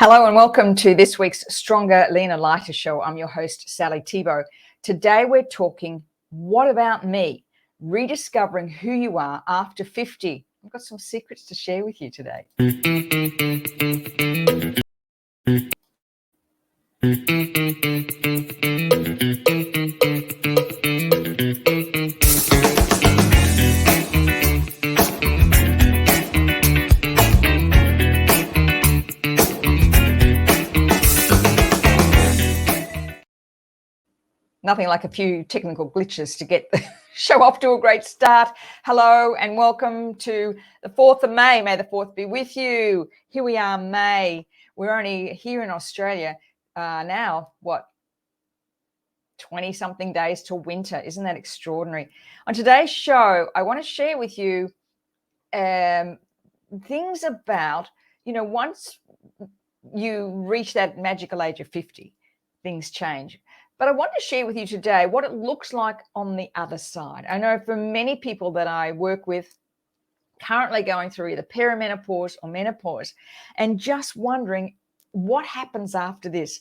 Hello and welcome to this week's Stronger, Leaner, Lighter show. I'm your host, Sally Thibault. Today we're talking, what about me? Rediscovering who you are after 50. I've got some secrets to share with you today. Nothing like a few technical glitches to get the show off to a great start. Hello and welcome to the 4th of May. May the 4th be with you. Here we are, May. We're only here in Australia now, 20-something days till winter. Isn't that extraordinary? On today's show, I want to share with you things about, once you reach that magical age of 50, things change. But I want to share with you today what it looks like on the other side. I know for many people that I work with currently going through either perimenopause or menopause and just wondering what happens after this.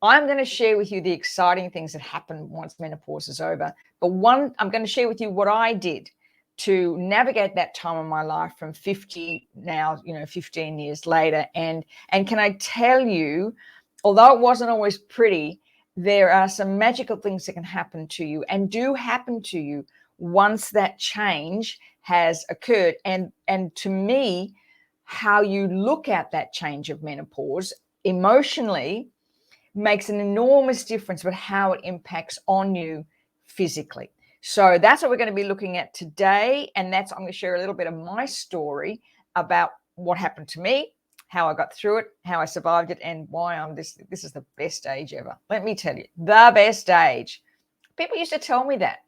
I'm going to share with you the exciting things that happen once menopause is over. But I'm going to share with you what I did to navigate that time in my life from 50 now, 15 years later. And can I tell you, although it wasn't always pretty, there are some magical things that can happen to you and do happen to you once that change has occurred. And to me, how you look at that change of menopause emotionally makes an enormous difference, but how it impacts on you physically. So that's what we're going to be looking at today. And I'm going to share a little bit of my story about what happened to me, how I got through it, how I survived it, and why this is the best age ever. Let me tell you, the best age. People used to tell me that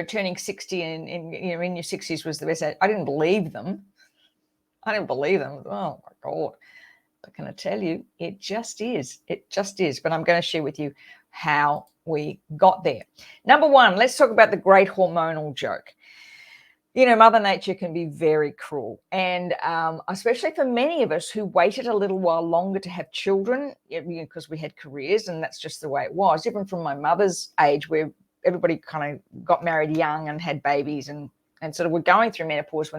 turning 60 and in your 60s was the best age. I didn't believe them. Oh my God. But can I tell you, it just is. It just is. But I'm going to share with you how we got there. Number one, let's talk about the great hormonal joke. Mother Nature can be very cruel. And especially for many of us who waited a little while longer to have children, because we had careers and that's just the way it was. Even from my mother's age, where everybody kind of got married young and had babies and sort of were going through menopause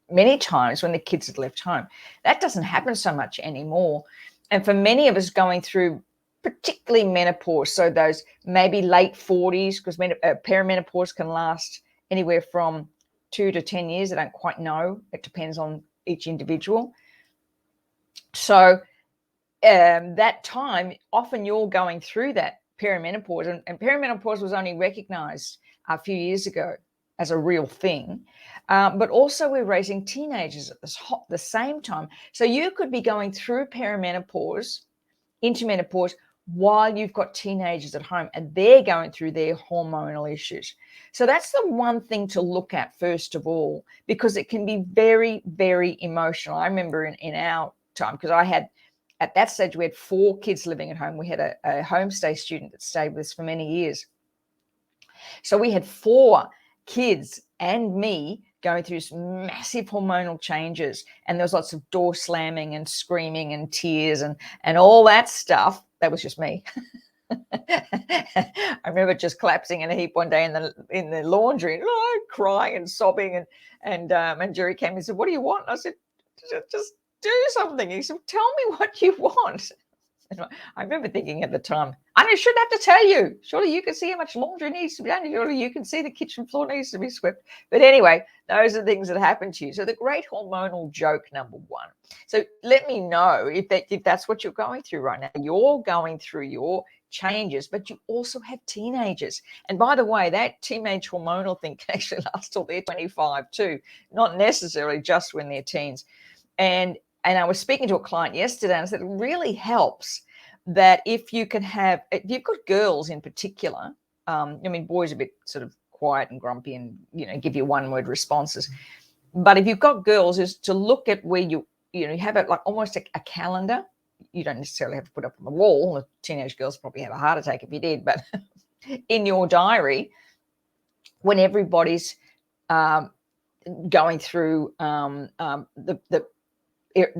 many times when the kids had left home. That doesn't happen so much anymore. And for many of us going through particularly menopause, so those maybe late 40s, because perimenopause can last anywhere from 2 to 10 years. I don't quite know. It depends on each individual. So that time, often you're going through that perimenopause, and perimenopause was only recognized a few years ago as a real thing. But also we're raising teenagers at the same time. So you could be going through perimenopause into menopause while you've got teenagers at home and they're going through their hormonal issues. So that's the one thing to look at first of all, because it can be very, very emotional. I remember in our time, because at that stage, we had 4 kids living at home. We had a homestay student that stayed with us for many years. So we had 4 kids and me going through some massive hormonal changes, and there was lots of door slamming and screaming and tears and all that stuff. That was just me. I remember just collapsing in a heap one day in the laundry, crying and sobbing, and Jerry came and said, "What do you want?" I said, "Just do something." He said, "Tell me what you want." And I remember thinking at the time, I shouldn't have to tell you. Surely you can see how much laundry needs to be done. Surely you can see the kitchen floor needs to be swept. But anyway, those are things that happen to you. So the great hormonal joke, number one. So let me know if that's what you're going through right now. You're going through your changes, but you also have teenagers. And by the way, that teenage hormonal thing can actually last till they're 25 too, not necessarily just when they're teens. And I was speaking to a client yesterday and I said, it really helps that if you've got girls in particular, boys are a bit sort of quiet and grumpy and, give you one-word responses. But if you've got girls, is to look at where you have it like almost a calendar. You don't necessarily have to put up on the wall. The teenage girls probably have a heart attack if you did, but in your diary, when everybody's going through the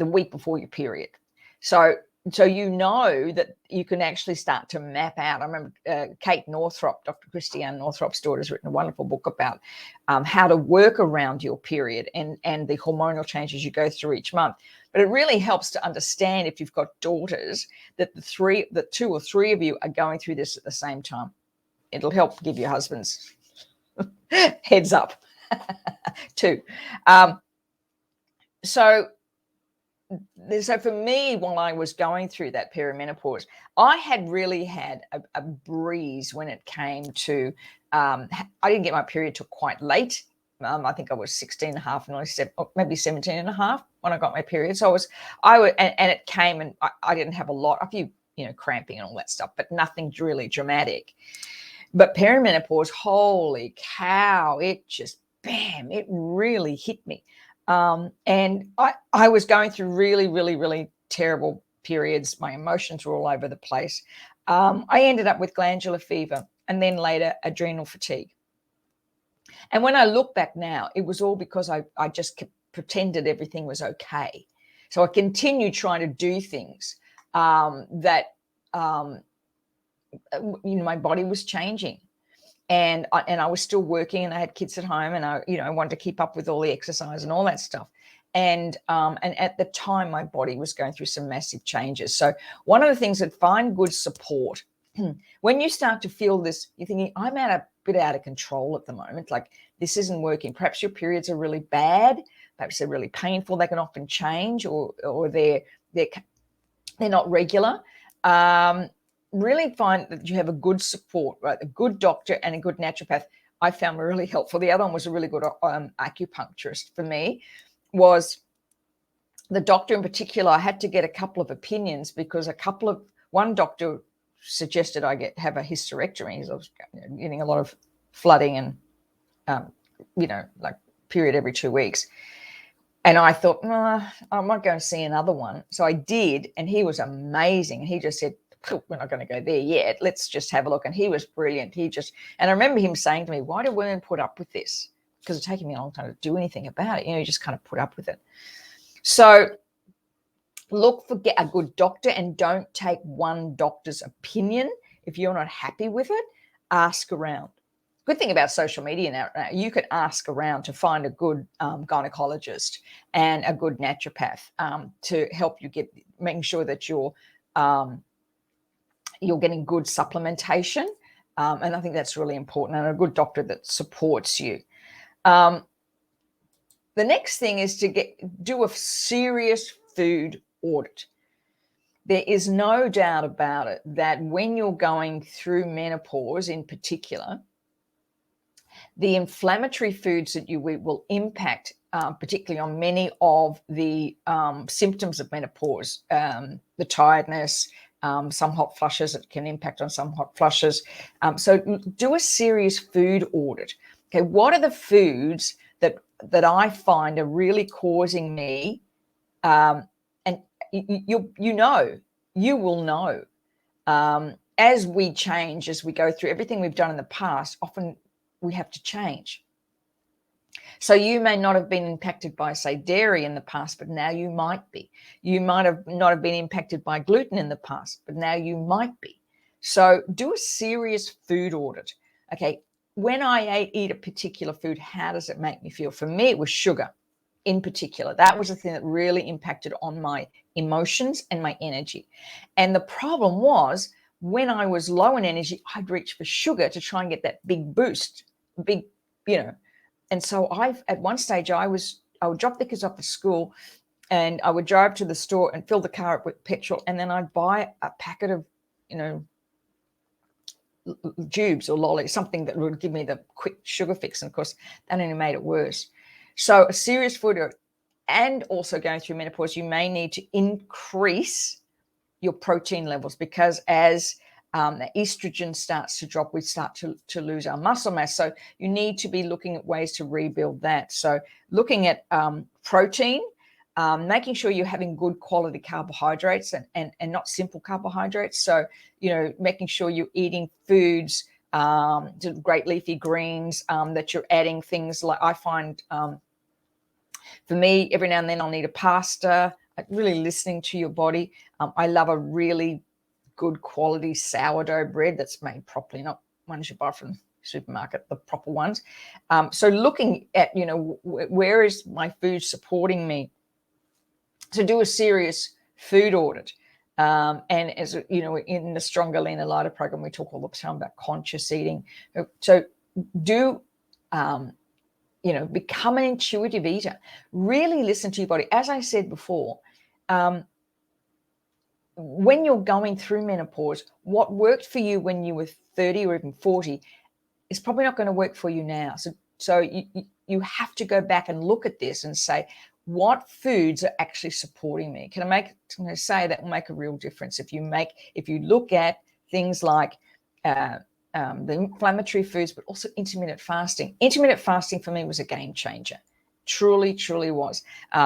week before your period. So you know that you can actually start to map out. I remember Kate Northrop, Dr. Christiane Northrop's daughter, has written a wonderful book about how to work around your period and the hormonal changes you go through each month. But it really helps to understand, if you've got daughters, that the two or three of you are going through this at the same time. It'll help give your husbands heads up too. So for me, while I was going through that perimenopause, I had really had a breeze when it came to, I didn't get my period till quite late. I think I was 16 and a half, and maybe 17 and a half when I got my period. So and it came, and I didn't have a few, cramping and all that stuff, but nothing really dramatic. But perimenopause, holy cow, it just, bam, it really hit me. And I was going through really, really, really terrible periods. My emotions were all over the place. I ended up with glandular fever and then later adrenal fatigue. And when I look back now, it was all because I just pretended everything was okay. So I continued trying to do things that, my body was changing. And I was still working, and I had kids at home, and I wanted to keep up with all the exercise and all that stuff. And at the time, my body was going through some massive changes. So one of the things that find good support when you start to feel this, you're thinking, I'm a bit out of control at the moment. Like, this isn't working. Perhaps your periods are really bad. Perhaps they're really painful. They can often change, or they're not regular. Really find that you have a good support, right? A good doctor and a good naturopath. I found were really helpful. The other one was a really good acupuncturist for me. Was the doctor in particular? I had to get a couple of opinions because one doctor suggested I have a hysterectomy because I was getting a lot of flooding and like period every 2 weeks. And I thought, I might go and see another one. So I did, and he was amazing. And he just said, we're not going to go there yet. Let's just have a look. And he was brilliant. And I remember him saying to me, why do women put up with this? Because it's taken me a long time to do anything about it. You just kind of put up with it. So look for a good doctor, and don't take one doctor's opinion. If you're not happy with it, ask around. Good thing about social media now, you could ask around to find a good gynecologist and a good naturopath to help you making sure that you're getting good supplementation. And I think that's really important, and a good doctor that supports you. The next thing is to do a serious food audit. There is no doubt about it that when you're going through menopause in particular, the inflammatory foods that you eat will impact particularly on many of the symptoms of menopause, the tiredness, some hot flushes. It can impact on some hot flushes. So do a serious food audit. Okay, what are the foods that I find are really causing me, and you will know as we change, as we go through everything we've done in the past. Often we have to change. So you may not have been impacted by, say, dairy in the past, but now you might be. You might have not have been impacted by gluten in the past, but now you might be. So do a serious food audit. Okay, when I eat a particular food, how does it make me feel? For me, it was sugar in particular. That was the thing that really impacted on my emotions and my energy. And the problem was, when I was low in energy, I'd reach for sugar to try and get that big boost, And so at one stage, I would drop the kids off at school, and I would drive to the store and fill the car up with petrol, and then I'd buy a packet of, Jubes or lollies, something that would give me the quick sugar fix. And of course, that only made it worse. So a serious food, and also going through menopause, you may need to increase your protein levels, because as the estrogen starts to drop, we start to lose our muscle mass. So you need to be looking at ways to rebuild that. So looking at protein, making sure you're having good quality carbohydrates and not simple carbohydrates. So, making sure you're eating foods, great leafy greens, that you're adding things like, I find for me, every now and then I'll need a pasta. really listening to your body. I love a really good quality sourdough bread that's made properly, not ones you buy from the supermarket, the proper ones. So looking at, where is my food supporting me? To do a serious food audit. And as you know, in the Stronger, Leaner, Lighter program, we talk all the time about conscious eating. So do, become an intuitive eater. Really listen to your body. As I said before, when you're going through menopause, what worked for you when you were 30 or even 40 is probably not going to work for you now. So you have to go back and look at this and say, what foods are actually supporting me? Can I say that will make a real difference if you look at things like the inflammatory foods, but also intermittent fasting. Intermittent fasting for me was a game changer. Truly, truly was.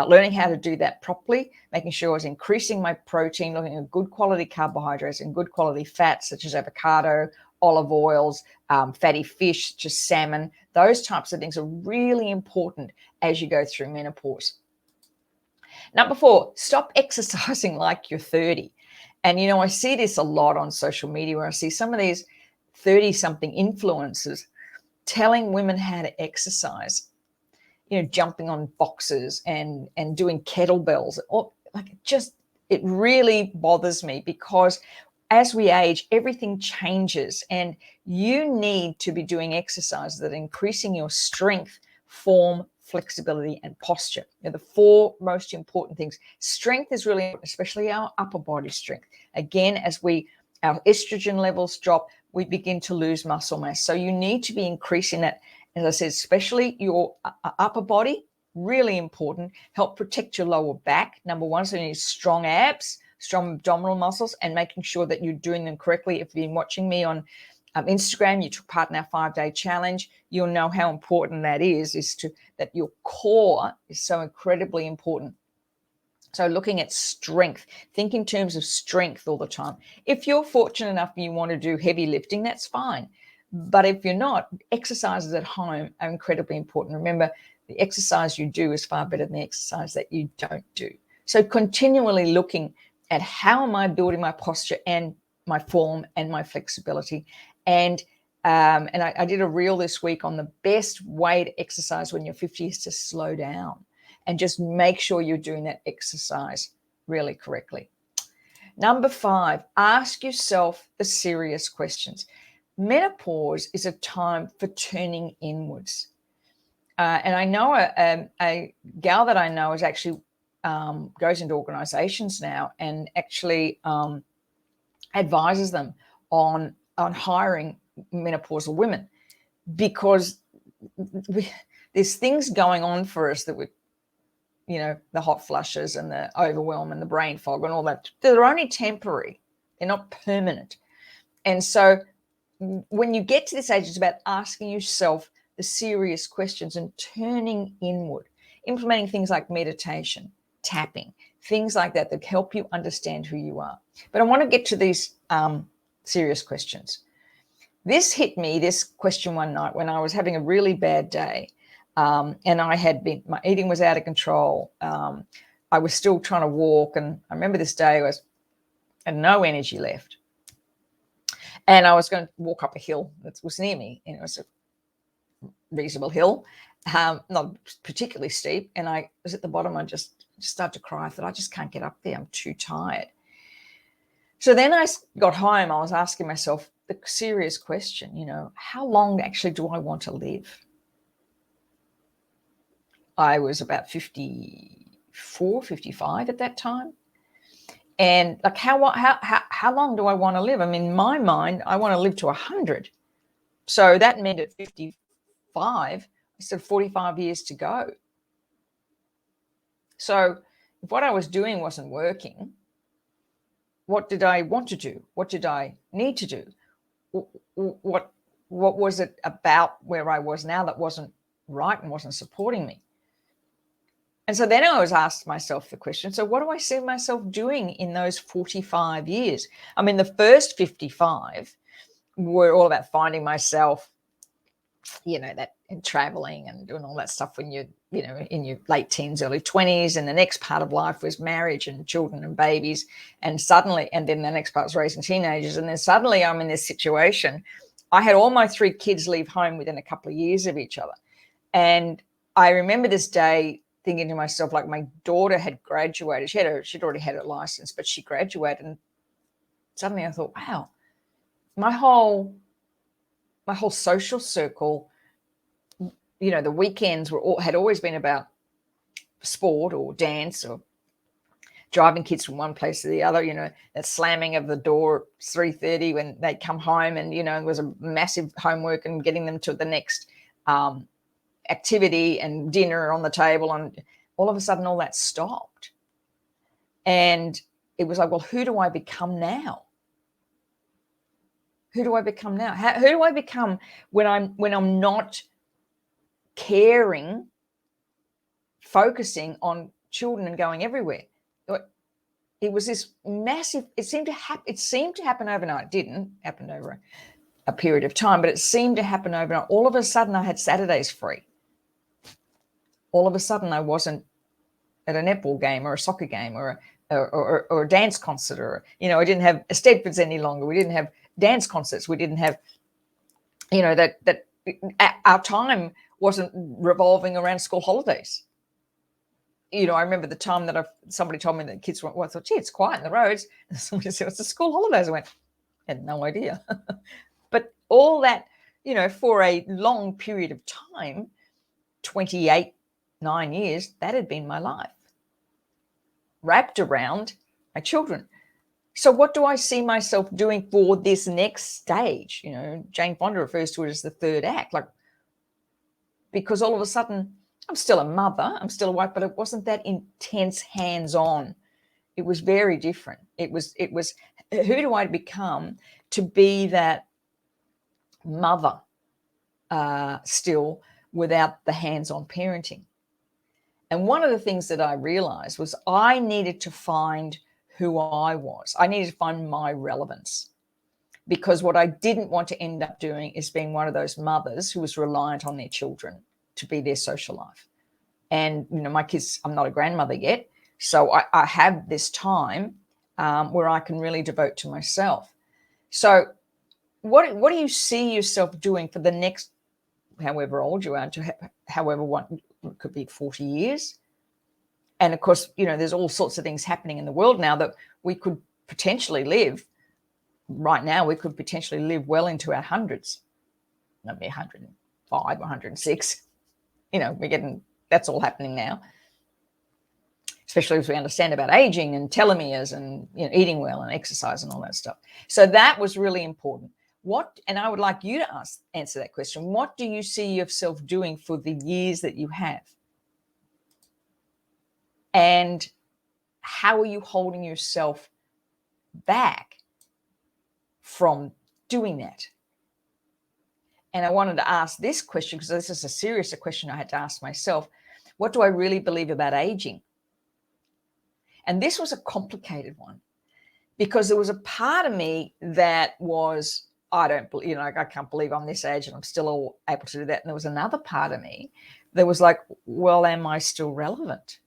Learning how to do that properly, making sure I was increasing my protein, looking at good quality carbohydrates and good quality fats such as avocado, olive oils, fatty fish, just salmon. Those types of things are really important as you go through menopause. Number 4, stop exercising like you're 30. And, I see this a lot on social media where I see some of these 30-something influencers telling women how to exercise, jumping on boxes and doing kettlebells. It really bothers me because as we age, everything changes and you need to be doing exercises that are increasing your strength, form, flexibility, and posture. The 4 most important things. Strength is really important, especially our upper body strength. Again, as our estrogen levels drop, we begin to lose muscle mass. So you need to be increasing that, as I said, especially your upper body, really important. Help protect your lower back, number 1. So you need strong abs, strong abdominal muscles, and making sure that you're doing them correctly. If you've been watching me on Instagram, you took part in our 5-day challenge, you'll know how important that is that your core is so incredibly important. So looking at strength, think in terms of strength all the time. If you're fortunate enough and you want to do heavy lifting, that's fine. But if you're not, exercises at home are incredibly important. Remember, the exercise you do is far better than the exercise that you don't do. So continually looking at how am I building my posture and my form and my flexibility. And I did a reel this week on the best way to exercise when you're 50 is to slow down and just make sure you're doing that exercise really correctly. Number 5, ask yourself the serious questions. Menopause is a time for turning inwards. And I know a gal that I know is actually goes into organizations now and actually advises them on hiring menopausal women, because there's things going on for us that we, the hot flushes and the overwhelm and the brain fog and all that, they're only temporary. They're not permanent. And so when you get to this age, it's about asking yourself the serious questions and turning inward, implementing things like meditation, tapping, things like that help you understand who you are. But I want to get to these serious questions. This hit me, this question, one night when I was having a really bad day, and my eating was out of control. I was still trying to walk, and I remember this day I had no energy left. And I was going to walk up a hill that was near me, and it was a reasonable hill, not particularly steep. And I was at the bottom. I just started to cry. I thought, I just can't get up there. I'm too tired. So then I got home. I was asking myself the serious question, how long actually do I want to live? I was about 54, 55 at that time. And like, how long do I want to live? I mean, in my mind, I want to live to 100. So that meant at 55, I said 45 years to go. So if what I was doing wasn't working, what did I want to do? What did I need to do? What was it about where I was now that wasn't right and wasn't supporting me? And so then I was asked myself the question, so what do I see myself doing in those 45 years? I mean, the first 55 were all about finding myself, that and traveling and doing all that stuff when you're in your late teens, early 20s, and the next part of life was marriage and children and babies, and then the next part was raising teenagers, and then suddenly I'm in this situation. I had all my 3 kids leave home within a couple of years of each other, and I remember this day thinking to myself, like, my daughter had graduated. She'd already had her license, but she graduated, and suddenly I thought, wow, my whole social circle, the weekends had always been about sport or dance or driving kids from one place to the other, that slamming of the door at 3:30 when they'd come home, and, it was a massive homework and getting them to the next activity and dinner on the table. And all of a sudden all that stopped. And it was like, well, who do I become now? Who do I become now? Who do I become when I'm not caring, focusing on children and going everywhere? It was this massive, it seemed to happen overnight. It didn't happen over a period of time, but it seemed to happen overnight. All of a sudden I had Saturdays free. All of a sudden I wasn't at a netball game or a soccer game or a dance concert, or, I didn't have Stedfords any longer. We didn't have dance concerts. We didn't have, that our time wasn't revolving around school holidays. I remember the time that somebody told me that kids went, well, I thought, gee, it's quiet in the roads. And somebody said, it's the school holidays. I went, I had no idea. But all that, for a long period of time, 9 years, that had been my life, wrapped around my children. So what do I see myself doing for this next stage? Jane Fonda refers to it as the third act, because all of a sudden I'm still a mother, I'm still a wife, but it wasn't that intense hands-on. It was very different. It was who do I become to be that mother still without the hands-on parenting? And one of the things that I realized was I needed to find who I was. I needed to find my relevance, because what I didn't want to end up doing is being one of those mothers who was reliant on their children to be their social life. And, my kids, I'm not a grandmother yet, so I have this time where I can really devote to myself. So what do you see yourself doing for the next, however old you are, to however one, it could be 40 years? And of course, there's all sorts of things happening in the world now that we could potentially live. Right now, we could potentially live well into our hundreds, maybe 105, 106. That's all happening now, especially as we understand about aging and telomeres and eating well and exercise and all that stuff. So that was really important. And I would like you to answer that question. What do you see yourself doing for the years that you have? And how are you holding yourself back from doing that? And I wanted to ask this question because this is a serious question I had to ask myself. What do I really believe about aging? And this was a complicated one, because there was a part of me that was, I can't believe I'm this age and I'm still able to do that. And there was another part of me that was like, well, am I still relevant?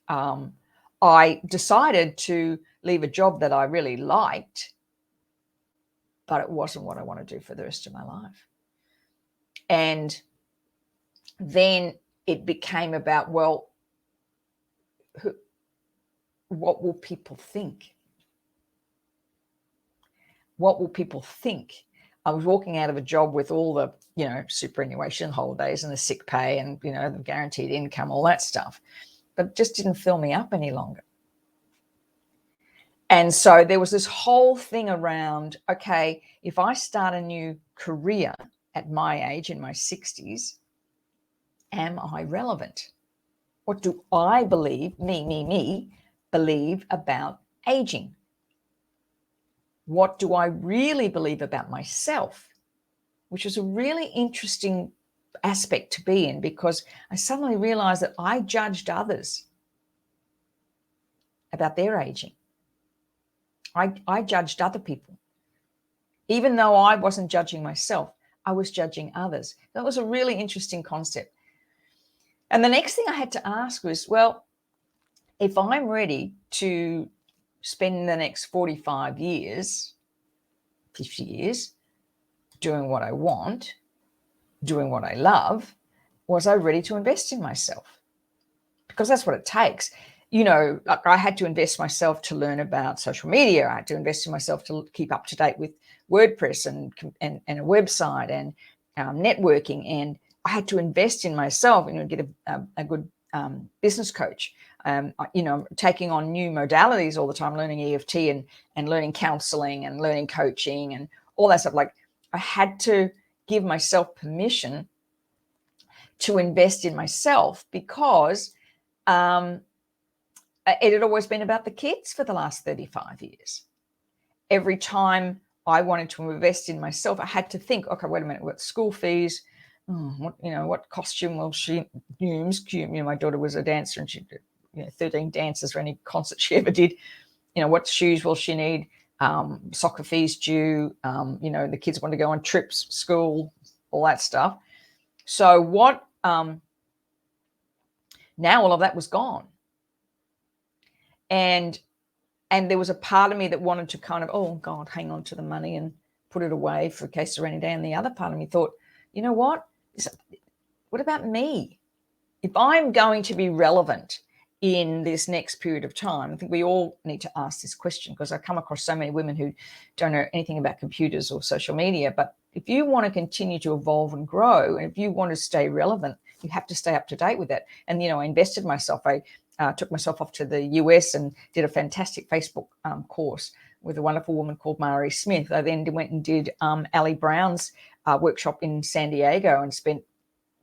I decided to leave a job that I really liked, but it wasn't what I want to do for the rest of my life. And then it became about, well, what will people think? What will people think? I was walking out of a job with all the, superannuation holidays and the sick pay and, the guaranteed income, all that stuff, but it just didn't fill me up any longer. And so there was this whole thing around, okay, if I start a new career at my age, in my 60s, am I relevant? What do I believe, me, believe about aging? What do I really believe about myself? Which was a really interesting aspect to be in, because I suddenly realized that I judged others about their aging. I judged other people. Even though I wasn't judging myself, I was judging others. That was a really interesting concept. And the next thing I had to ask was, well, if I'm ready to spend the next 45 years, 50 years, doing what I want, doing what I love, was I ready to invest in myself? Because that's what it takes. Like I had to invest myself to learn about social media. I had to invest in myself to keep up to date with WordPress and a website and networking. And I had to invest in myself and get a good business coach. Taking on new modalities all the time, learning EFT and learning counseling and learning coaching and all that stuff. Like I had to give myself permission to invest in myself because it had always been about the kids for the last 35 years. Every time I wanted to invest in myself, I had to think, okay, wait a minute, what school fees? What costume will she use? My daughter was a dancer and she did 13 dances for any concert she ever did. What shoes will she need? Soccer fees due. The kids want to go on trips, school, all that stuff. So now all of that was gone. And there was a part of me that wanted to kind of, oh God, hang on to the money and put it away for a case of rainy day. And the other part of me thought, you know what about me? If I'm going to be relevant in this next period of time, I think we all need to ask this question, because I come across so many women who don't know anything about computers or social media. But if you want to continue to evolve and grow, and if you want to stay relevant, you have to stay up to date with it. And, I invested myself. I took myself off to the US and did a fantastic Facebook course with a wonderful woman called Mari Smith. I then went and did Ali Brown's workshop in San Diego and spent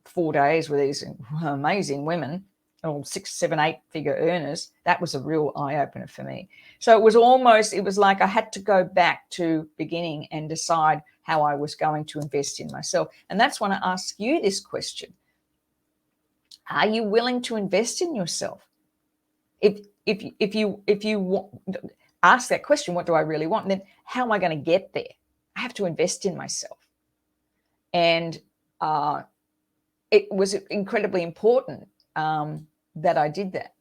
4 days with these amazing women, all 6, 7, 8 figure earners. That was a real eye opener for me. So it was like I had to go back to beginning and decide how I was going to invest in myself. And that's when I ask you this question. Are you willing to invest in yourself? If you ask that question, what do I really want? And then how am I going to get there? I have to invest in myself. And it was incredibly important that I did that.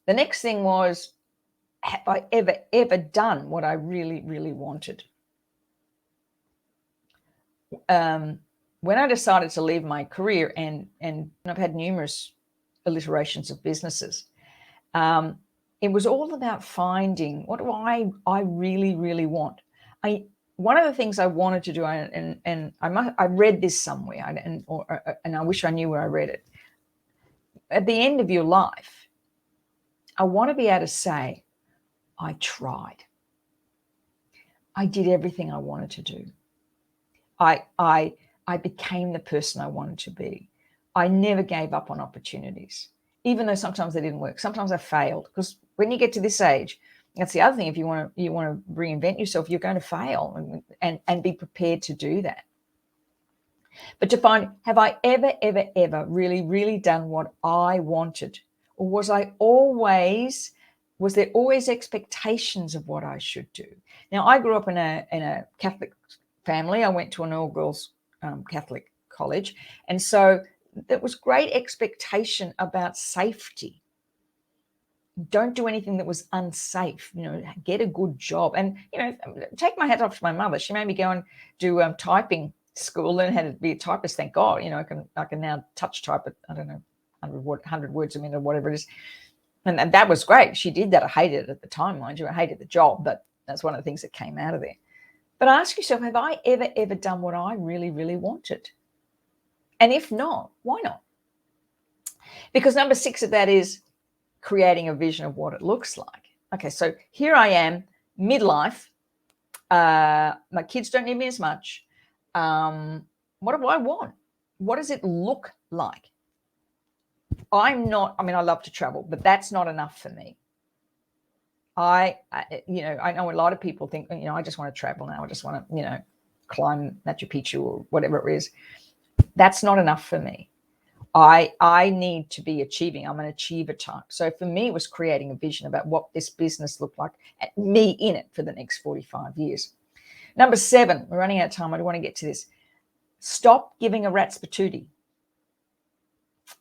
The next thing was, have I ever done what I really, really wanted? When I decided to leave my career, and I've had numerous alliterations of businesses, it was all about finding, what do I really, really want? One of the things I wanted to do, and I read this somewhere, and I wish I knew where I read it. At the end of your life, I want to be able to say, I tried. I did everything I wanted to do. I became the person I wanted to be. I never gave up on opportunities, even though sometimes they didn't work. Sometimes I failed, because when you get to this age, that's the other thing. If you want to reinvent yourself, you're going to fail, and be prepared to do that. But to find, have I ever really, really done what I wanted? Or was there always expectations of what I should do? Now, I grew up in a Catholic family. I went to an all-girls Catholic college. And so there was great expectation about safety. Don't do anything that was unsafe, get a good job. And, take my hat off to my mother. She made me go and do typing school, learn how to be a typist. Thank God, I can now touch type at, I don't know, 100 words a minute or whatever it is. And that was great. She did that. I hated it at the time, mind you. I hated the job, but that's one of the things that came out of there. But ask yourself, have I ever done what I really, really wanted? And if not, why not? Because number 6 of that is creating a vision of what it looks like. Okay, so here I am, midlife. My kids don't need me as much. What do I want? What does it look like? I love to travel, but that's not enough for me. I know a lot of people think, I just want to travel now. I just want to, climb Machu Picchu or whatever it is. That's not enough for me. I need to be achieving. I'm an achiever type. So for me, it was creating a vision about what this business looked like, and me in it for the next 45 years. Number 7, we're running out of time. I don't want to get to this. Stop giving a rat's patootie.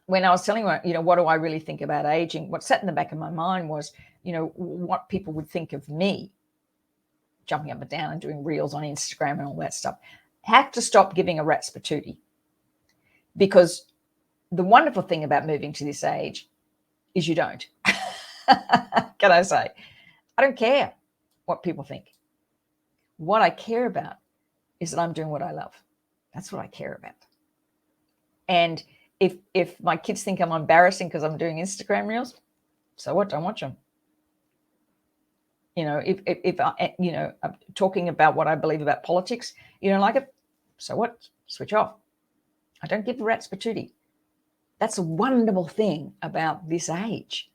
when I was telling her, what do I really think about aging, what sat in the back of my mind was, what people would think of me jumping up and down and doing reels on Instagram and all that stuff. Have to stop giving a rat's patootie, because the wonderful thing about moving to this age is you don't. Can I say? I don't care what people think. What I care about is that I'm doing what I love. That's what I care about. And if my kids think I'm embarrassing because I'm doing Instagram reels, so what? Don't watch them. If I'm talking about what I believe about politics, you don't like it, so what? Switch off. I don't give a rat's patootie. That's a wonderful thing about this age,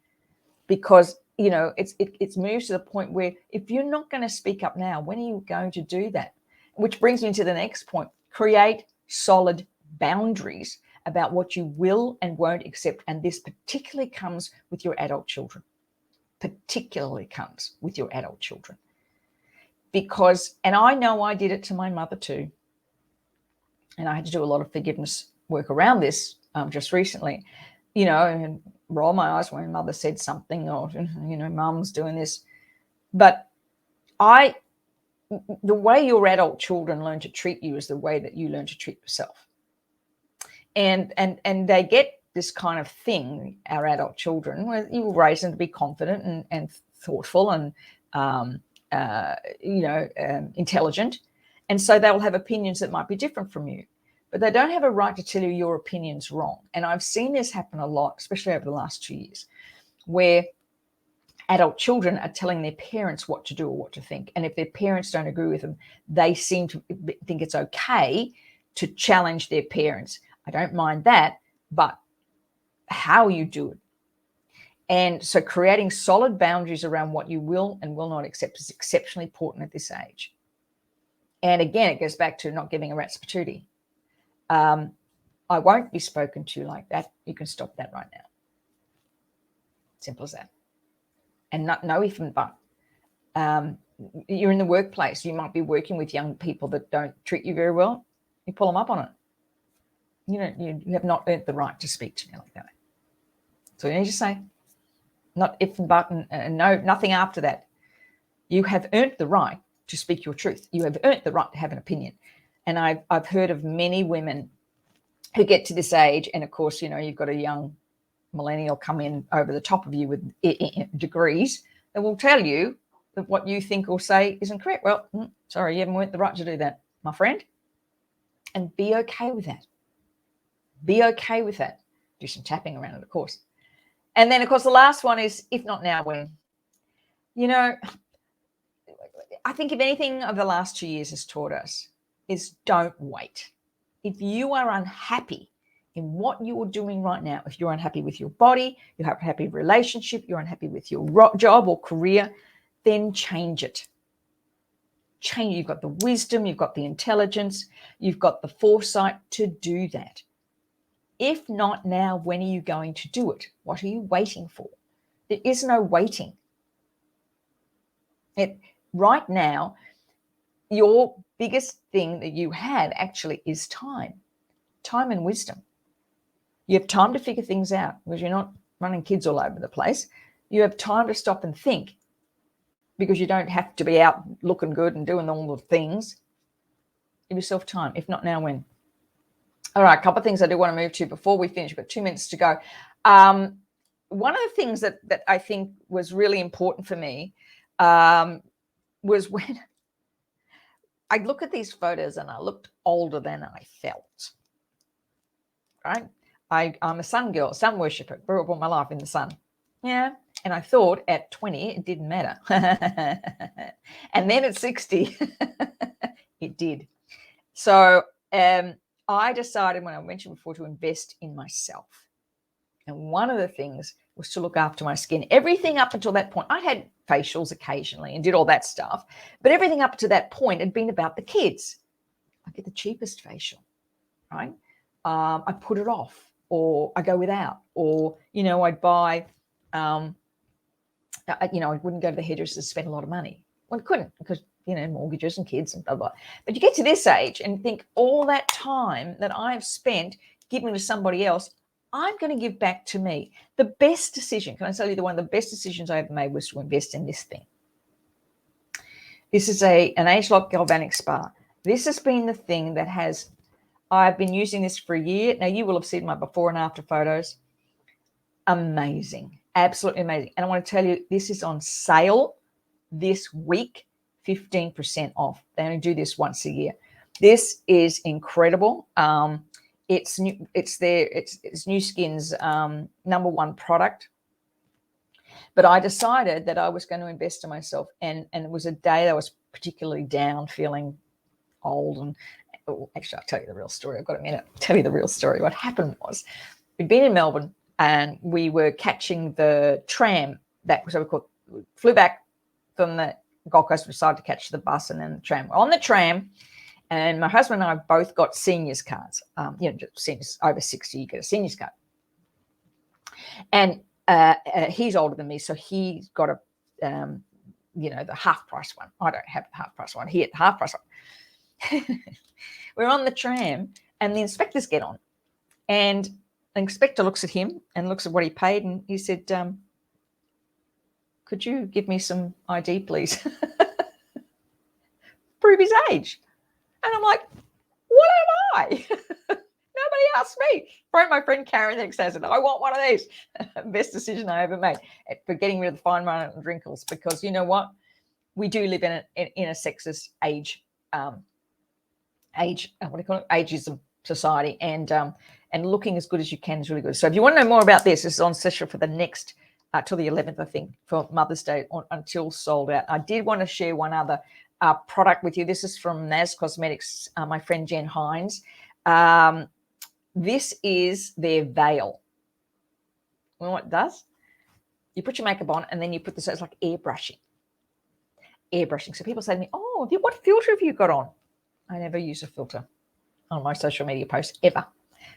because it's moved to the point where if you're not going to speak up now, when are you going to do that? Which brings me to the next point: create solid boundaries about what you will and won't accept. And this particularly comes with your adult children. Because, and I know I did it to my mother too, and I had to do a lot of forgiveness work around this just recently, and roll my eyes when mother said something, or, mum's doing this. But the way your adult children learn to treat you is the way that you learn to treat yourself. And they get this kind of thing, our adult children, where you will raise them to be confident and thoughtful and, intelligent. And so they will have opinions that might be different from you, but they don't have a right to tell you your opinion's wrong. And I've seen this happen a lot, especially over the last 2 years, where adult children are telling their parents what to do or what to think. And if their parents don't agree with them, they seem to think it's okay to challenge their parents. I don't mind that, but how you do it. And so creating solid boundaries around what you will and will not accept is exceptionally important at this age. And again, it goes back to not giving a rat's patootie. I won't be spoken to like that. You can stop that right now. Simple as that. And no if and but. You're in the workplace. You might be working with young people that don't treat you very well. You pull them up on it. You have not earned the right to speak to me like that. So you need to say, not if and but, and no, nothing after that. You have earned the right to speak your truth. You have earned the right to have an opinion. And I've heard of many women who get to this age, and of course, you've got a young millennial come in over the top of you with degrees that will tell you that what you think or say isn't correct. Well, sorry, you haven't earned the right to do that, my friend. And be okay with that. Be okay with that. Do some tapping around it, of course. And then, of course, the last one is, if not now, when? I think if anything of the last 2 years has taught us is don't wait. If you are unhappy in what you are doing right now, if you're unhappy with your body, you're unhappy with relationship, you're unhappy with your job or career, then change it. Change. You've got the wisdom, you've got the intelligence, you've got the foresight to do that. If not now, when are you going to do it? What are you waiting for? There is no waiting. Right now, your biggest thing that you have actually is time and wisdom. You have time to figure things out because you're not running kids all over the place. You have time to stop and think because you don't have to be out looking good and doing all the things. Give yourself time. If not now, when? All right, a couple of things I do want to move to before we finish. We've got 2 minutes to go. One of the things that I think was really important for me was when I look at these photos and I looked older than I felt, right? I'm a sun girl, sun worshipper, grew up all my life in the sun. Yeah. And I thought at 20, it didn't matter. And then at 60, it did. So I decided, when I mentioned before, to invest in myself. And one of the things was to look after my skin. Everything up until that point, I had facials occasionally and did all that stuff. But everything up to that point had been about the kids. I get the cheapest facial, right? I put it off, or I go without, or, I'd buy, I wouldn't go to the hairdresser to spend a lot of money. Well, I couldn't because, mortgages and kids and blah, blah. But you get to this age and think all that time that I've spent giving to somebody else, I'm going to give back to me. The best decision, can I tell you, one of the best decisions I ever made was to invest in this thing. This is an age-lock galvanic spa. This has been the thing that I've been using this for a year. Now, you will have seen my before and after photos. Amazing. Absolutely amazing. And I want to tell you, this is on sale this week, 15% off. They only do this once a year. This is incredible. It's new. It's New Skin's number one product. But I decided that I was going to invest in myself, and it was a day that I was particularly down, feeling old. And actually, I'll tell you the real story. I've got a minute to tell you the real story. What happened was, we'd been in Melbourne, and we were catching the tram. We flew back from the Gold Coast. We decided to catch the bus and then the tram. We're on the tram, and my husband and I both got seniors cards. Seniors over 60, you get a seniors card. And he's older than me, so he's got the half price one. I don't have the half price one. He had the half price one. We're on the tram, and the inspectors get on, and the inspector looks at him and looks at what he paid, and he said, "Could you give me some ID, please?" Prove his age. And I'm like, "What am I?" Nobody asked me. Probably my friend Karen next says it. I want one of these. Best decision I ever made for getting rid of the fine wine and wrinkles, because you know what? We do live in a sexist ageism society, and looking as good as you can is really good. So if you want to know more about this is on session for the next till the 11th, I think, for Mother's Day until sold out. I did want to share one other product with you. This is from Naz Cosmetics, my friend Jen Hines. This is their veil. You know what it does? You put your makeup on, and then you put this, it's like airbrushing. So people say to me, "Oh, what filter have you got on?" I never use a filter on my social media posts ever.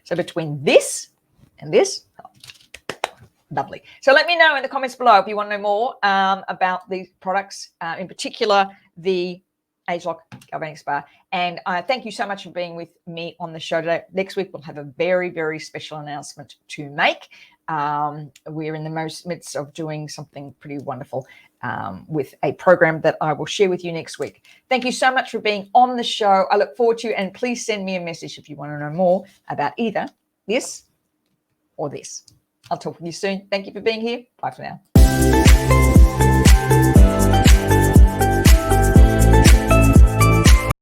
So between this and this, lovely. So let me know in the comments below if you want to know more about these products, in particular the Age-Lock Galvanic Spa. And thank you so much for being with me on the show today. Next week, we'll have a very, very special announcement to make. We're in the midst of doing something pretty wonderful with a program that I will share with you next week. Thank you so much for being on the show. I look forward to you, and please send me a message if you want to know more about either this or this. I'll talk with you soon. Thank you for being here. Bye for now.